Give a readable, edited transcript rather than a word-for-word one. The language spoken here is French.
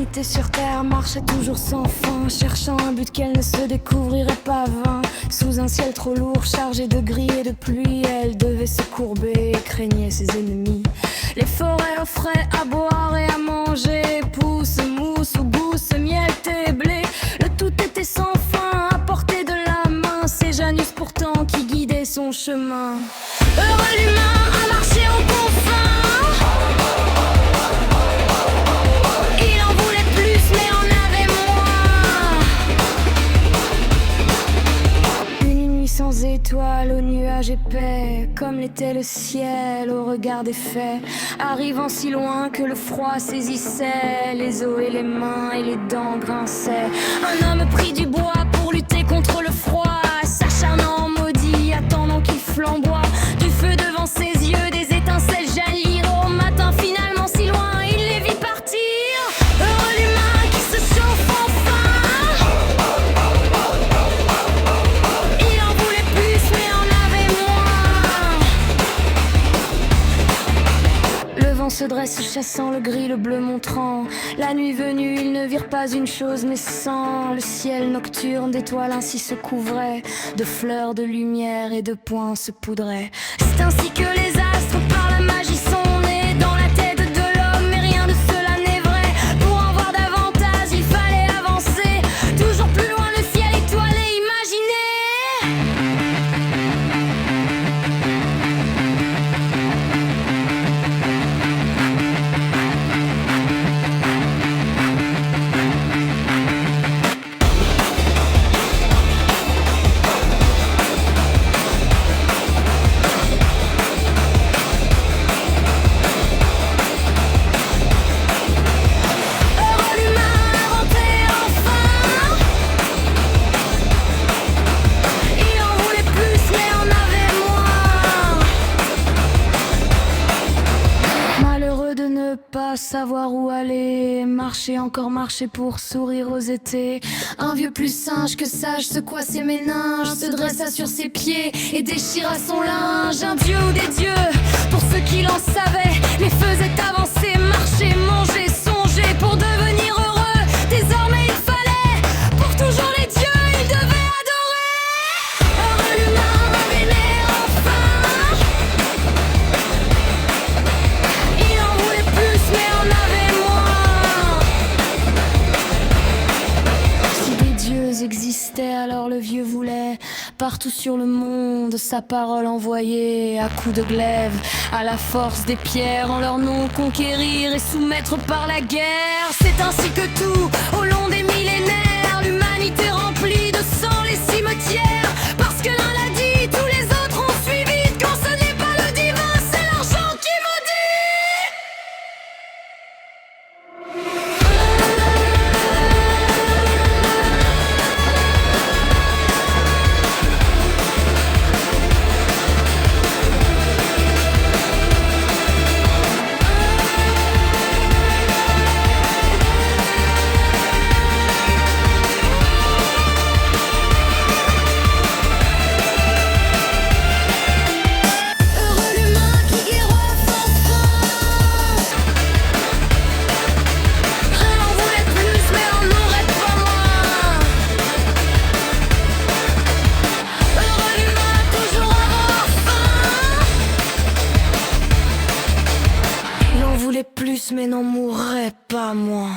l'humanité sur terre marchait toujours sans fin, cherchant un but qu'elle ne se découvrirait pas vain. Sous un ciel trop lourd, chargé de gris et de pluie, elle devait se courber et craignait ses ennemis. Les forêts offraient à boire et à manger, pousses, mousse ou gousses, miel, thé, blé. Le tout était sans fin, à portée de la main. C'est Janus pourtant qui guidait son chemin. Heureux l'humain à marcher aux confins. Il en voulait plus mais en avait moins. Une nuit sans étoiles aux nuages épais, comme l'était le ciel au regard des faits, arrivant si loin que le froid saisissait les os et les mains et les dents grinçaient. Un homme prit du bois pour lutter contre le froid, s'acharnant maudit, attendant qu'il flamboie. Du feu devant ses yeux, des étincelles jaillir. Au matin finalement si loin, il les vit partir. Heureux l'humain qui se chauffe enfin. Il en voulait plus mais en avait moins. Le vent se dresse chassant le gris, le bleu montrant la nuit venue. Ils ne virent pas une chose mais cent. Le ciel nocturne d'étoiles ainsi se couvrait, de fleurs, de lumière et de points se poudrait. C'est ainsi que les astres par la magie sont nés dans la tête de l'homme, mais rien de cela n'est vrai. Pour en voir davantage il fallait avancer, toujours plus loin le ciel étoilé imaginé. Pas savoir où aller, marcher, encore marcher pour sourire aux étés. Un vieux plus singe que sage secoua ses méninges, se dressa sur ses pieds et déchira son linge. Un dieu ou des dieux, pour ceux qui l'en savaient, les faisaient avancer, marcher, manger, songer pour devenir heureux. Désormais il fallait, pour toujours les dieux, ils devaient adorer. Heureux l'humain révélé enfin. Il en voulait plus mais en avait moins. Si des dieux existaient, alors le vieux voulait partout sur le monde sa parole envoyer à coups de glaive, à la force des pierres, en leur nom conquérir et soumettre par la guerre. C'est ainsi que tout au long des millénaires, l'humanité remplie de sang les cimetières. Parce que l'un l'a dit, tous les autres ont suivi. Quand ce n'est pas le divin, c'est l'argent qui maudit. Plus mais n'en mourrait pas moins.